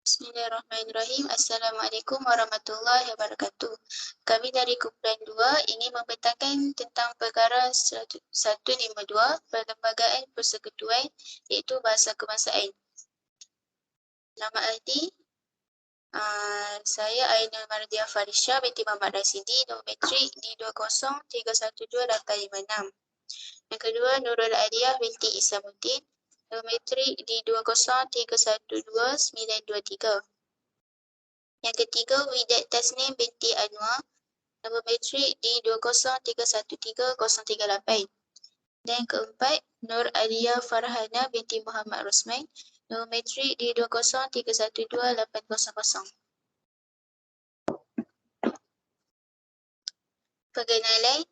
Bismillahirrahmanirrahim. Assalamualaikum warahmatullahi wabarakatuh. Kami dari Kumpulan 2 ingin membentangkan tentang perkara 152 Perlembagaan Persekutuan iaitu Bahasa Kebangsaan. Nama ahli saya Ainul Mardiah Farisha binti Muhammad Rasidi, Nometrik D2031286. Yang kedua Nurul Aliyah binti Isamuddin, Nometrik D203122923. Yang ketiga Widat Tasnim binti Anwar, Nometrik D203133038. Dan yang keempat Nur Aliyah Farhana binti Muhammad Rosman, Nometrik D203128800. Perkenalan.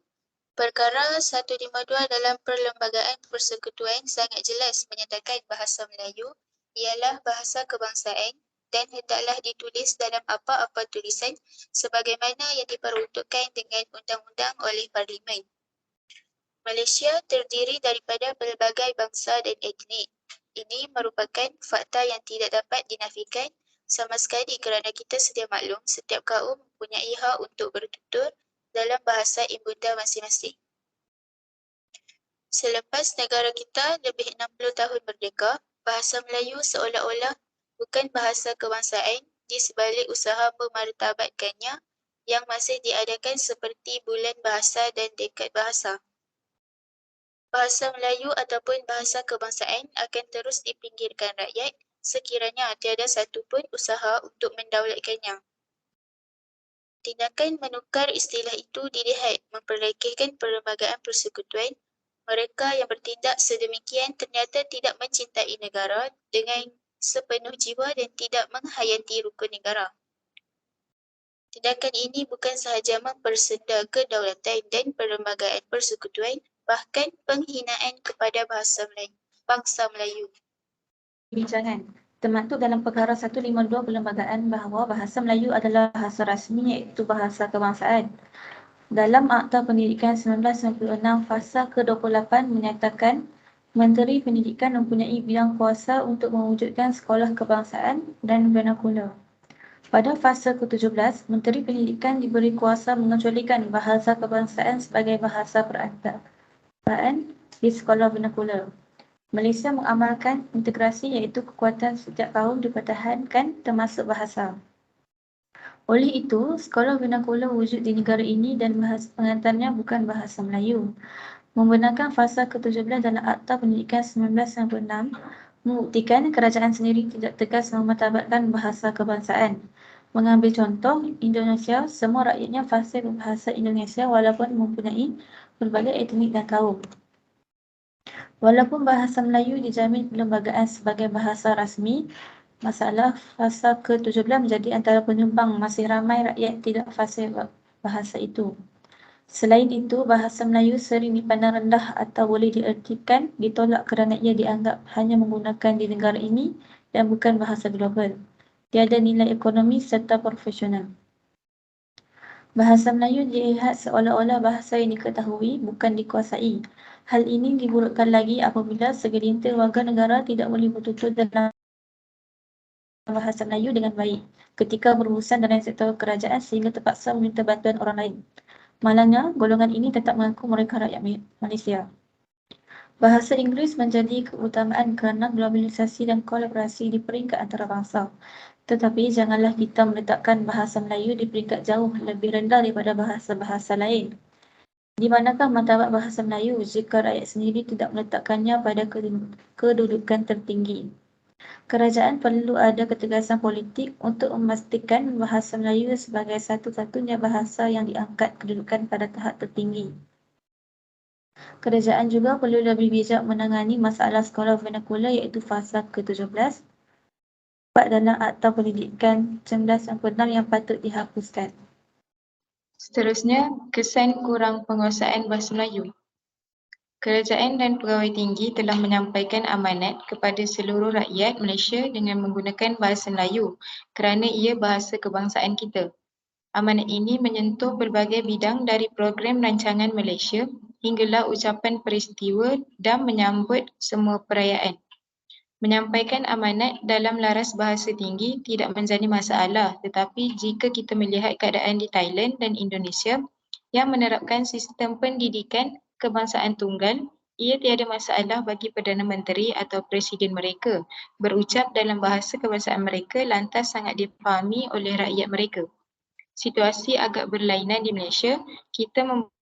Perkara 152 dalam Perlembagaan Persekutuan sangat jelas menyatakan bahasa Melayu ialah bahasa kebangsaan dan hendaklah ditulis dalam apa-apa tulisan sebagaimana yang diperuntukkan dengan undang-undang oleh Parlimen. Malaysia terdiri daripada pelbagai bangsa dan etnik. Ini merupakan fakta yang tidak dapat dinafikan sama sekali kerana kita sedia maklum setiap kaum mempunyai hak untuk bertutur dalam bahasa ibunda masing-masing. Selepas negara kita lebih 60 tahun merdeka, bahasa Melayu seolah-olah bukan bahasa kebangsaan di sebalik usaha memartabatkannya yang masih diadakan seperti bulan bahasa dan dekad bahasa. Bahasa Melayu ataupun bahasa kebangsaan akan terus dipinggirkan rakyat sekiranya tiada satu pun usaha untuk mendaulatkannya. Tindakan menukar istilah itu dilihat memperlekehkan Perlembagaan Persekutuan. Mereka yang bertindak sedemikian ternyata tidak mencintai negara dengan sepenuh jiwa dan tidak menghayati rukun negara. Tindakan ini bukan sahaja mempersenda kedaulatan dan Perlembagaan Persekutuan, bahkan penghinaan kepada bangsa Melayu. Bincangan termaktub dalam perkara 152 Perlembagaan bahawa bahasa Melayu adalah bahasa rasmi iaitu bahasa kebangsaan. Dalam Akta Pendidikan 1996 Fasa ke-28 menyatakan Menteri Pendidikan mempunyai bidang kuasa untuk mewujudkan sekolah kebangsaan dan vernakular. Pada fasa ke-17, Menteri Pendidikan diberi kuasa mengecualikan bahasa kebangsaan sebagai bahasa perantaraan di sekolah vernakular. Malaysia mengamalkan integrasi iaitu kekuatan setiap kaum dipertahankan termasuk bahasa. Oleh itu, sekolah vernakular wujud di negara ini dan bahasa pengantarnya bukan bahasa Melayu. Membenarkan fasa ke-17 dalam Akta Pendidikan 1996 membuktikan kerajaan sendiri tidak tegas memartabatkan bahasa kebangsaan. Mengambil contoh, Indonesia, semua rakyatnya fasih berbahasa Indonesia walaupun mempunyai pelbagai etnik dan kaum. Walaupun bahasa Melayu dijamin perlembagaan sebagai bahasa rasmi, masalah fasa ke-17 menjadi antara penyumbang masih ramai rakyat tidak fasih bahasa itu. Selain itu, bahasa Melayu sering dipandang rendah atau boleh diertikan ditolak kerana ia dianggap hanya menggunakan di negara ini dan bukan bahasa global. Tiada nilai ekonomi serta profesional. Bahasa Melayu dilihat seolah-olah bahasa yang diketahui, bukan dikuasai. Hal ini diburukkan lagi apabila segelintir warga negara tidak boleh bertutur dalam bahasa Melayu dengan baik ketika berurusan dalam sektor kerajaan sehingga terpaksa meminta bantuan orang lain. Malangnya, golongan ini tetap mengaku mereka rakyat Malaysia. Bahasa Inggeris menjadi keutamaan kerana globalisasi dan kolaborasi di peringkat antarabangsa. Tetapi janganlah kita meletakkan bahasa Melayu di peringkat jauh lebih rendah daripada bahasa-bahasa lain. Di manakah martabat bahasa Melayu jika rakyat sendiri tidak meletakkannya pada kedudukan tertinggi? Kerajaan perlu ada ketegasan politik untuk memastikan bahasa Melayu sebagai satu-satunya bahasa yang diangkat kedudukan pada tahap tertinggi. Kerajaan juga perlu lebih bijak menangani masalah sekolah vernakular iaitu fasa ke-17 dalam Akta Pendidikan 1996 yang patut dihapuskan. Seterusnya, kesan kurang penguasaan bahasa Melayu. Kerajaan dan pegawai tinggi telah menyampaikan amanat kepada seluruh rakyat Malaysia dengan menggunakan bahasa Melayu kerana ia bahasa kebangsaan kita. Amanat ini menyentuh pelbagai bidang dari program rancangan Malaysia hinggalah ucapan peristiwa dan menyambut semua perayaan. Menyampaikan amanat dalam laras bahasa tinggi tidak menjadi masalah, tetapi jika kita melihat keadaan di Thailand dan Indonesia yang menerapkan sistem pendidikan kebangsaan tunggal, ia tiada masalah bagi Perdana Menteri atau Presiden mereka berucap dalam bahasa kebangsaan mereka lantas sangat difahami oleh rakyat mereka. Situasi agak berlainan di Malaysia, kita membenarkan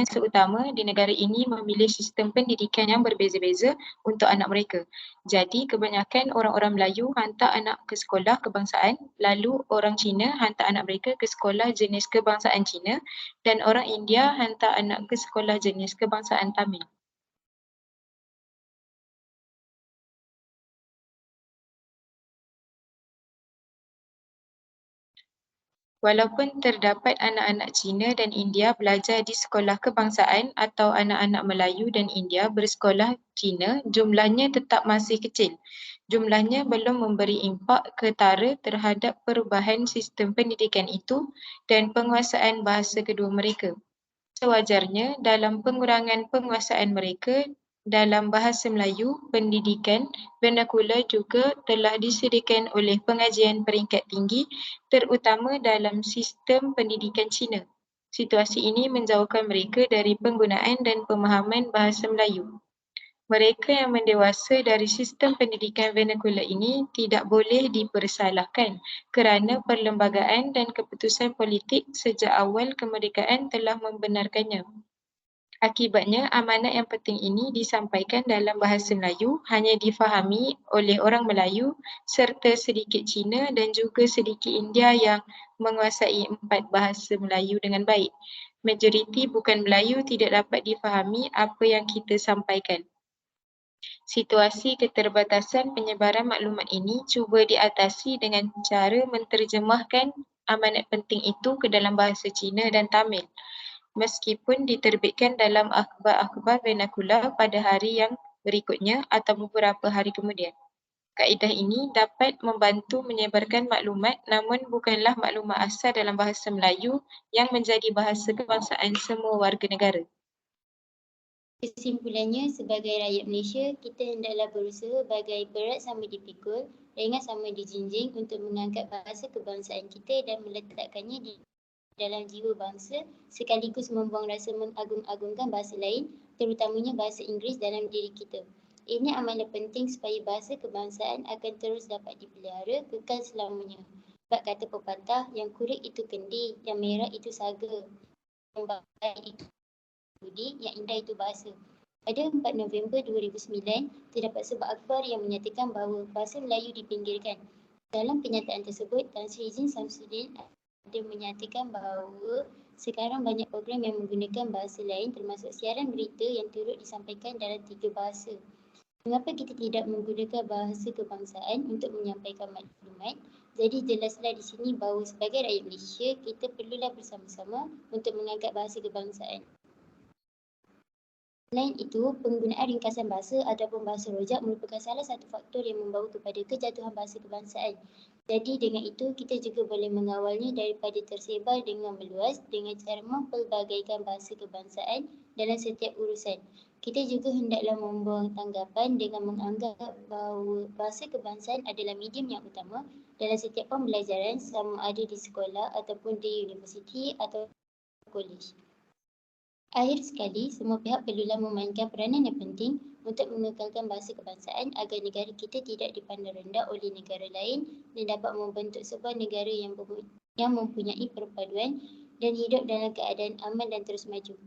seutama di negara ini memilih sistem pendidikan yang berbeza-beza untuk anak mereka. Jadi kebanyakan orang-orang Melayu hantar anak ke sekolah kebangsaan, lalu orang Cina hantar anak mereka ke sekolah jenis kebangsaan Cina dan orang India hantar anak ke sekolah jenis kebangsaan Tamil. Walaupun terdapat anak-anak Cina dan India belajar di sekolah kebangsaan atau anak-anak Melayu dan India bersekolah Cina, jumlahnya tetap masih kecil. Jumlahnya belum memberi impak ketara terhadap perubahan sistem pendidikan itu dan penguasaan bahasa kedua mereka. Sewajarnya, dalam pengurangan penguasaan mereka dalam bahasa Melayu, pendidikan vernakular juga telah disediakan oleh pengajian peringkat tinggi terutama dalam sistem pendidikan Cina. Situasi ini menjauhkan mereka dari penggunaan dan pemahaman bahasa Melayu. Mereka yang mendewasa dari sistem pendidikan vernakular ini tidak boleh dipersalahkan kerana perlembagaan dan keputusan politik sejak awal kemerdekaan telah membenarkannya. Akibatnya, amanat yang penting ini disampaikan dalam bahasa Melayu hanya difahami oleh orang Melayu serta sedikit Cina dan juga sedikit India yang menguasai 4 bahasa Melayu dengan baik. Majoriti bukan Melayu tidak dapat difahami apa yang kita sampaikan. Situasi keterbatasan penyebaran maklumat ini cuba diatasi dengan cara menterjemahkan amanat penting itu ke dalam bahasa Cina dan Tamil. Meskipun diterbitkan dalam akhbar-akhbar vernakular pada hari yang berikutnya atau beberapa hari kemudian. Kaedah ini dapat membantu menyebarkan maklumat namun bukanlah maklumat asal dalam bahasa Melayu yang menjadi bahasa kebangsaan semua warga negara. Kesimpulannya, sebagai rakyat Malaysia, kita hendaklah berusaha bagai berat sama dipikul, ringan sama dijinjing untuk mengangkat bahasa kebangsaan kita dan meletakkannya di dalam jiwa bangsa sekaligus membuang rasa mengagung-agungkan bahasa lain, terutamanya bahasa Inggeris dalam diri kita. Ini amanah penting supaya bahasa kebangsaan akan terus dapat dipelihara kekal selamanya. Sebab kata pepatah, yang kurik itu kendi, yang merah itu saga, yang baik itu budi, yang indah itu bahasa. Pada 4 November 2009, terdapat sebuah akhbar yang menyatakan bahawa bahasa Melayu dipinggirkan. Dalam kenyataan tersebut, Tan Sri Zin Samsudin ada menyatakan bahawa sekarang banyak program yang menggunakan bahasa lain termasuk siaran berita yang turut disampaikan dalam 3 bahasa. Mengapa kita tidak menggunakan bahasa kebangsaan untuk menyampaikan maklumat? Jadi jelaslah di sini bahawa sebagai rakyat Malaysia, kita perlulah bersama-sama untuk mengangkat bahasa kebangsaan. Selain itu, penggunaan ringkasan bahasa ataupun bahasa rojak merupakan salah satu faktor yang membawa kepada kejatuhan bahasa kebangsaan. Jadi dengan itu, kita juga boleh mengawalnya daripada tersebar dengan meluas dengan cara mempelbagaikan bahasa kebangsaan dalam setiap urusan. Kita juga hendaklah membuang tanggapan dengan menganggap bahawa bahasa kebangsaan adalah medium yang utama dalam setiap pembelajaran sama ada di sekolah ataupun di universiti atau kolej. Akhir sekali, semua pihak perlulah memainkan peranan yang penting untuk mengekalkan bahasa kebangsaan agar negara kita tidak dipandang rendah oleh negara lain dan dapat membentuk sebuah negara yang mempunyai perpaduan dan hidup dalam keadaan aman dan terus maju.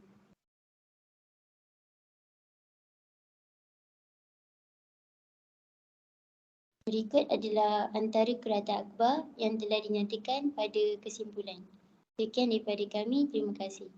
Berikut adalah antara kerata akhbar yang telah dinyatakan pada kesimpulan. Sekian daripada kami, terima kasih.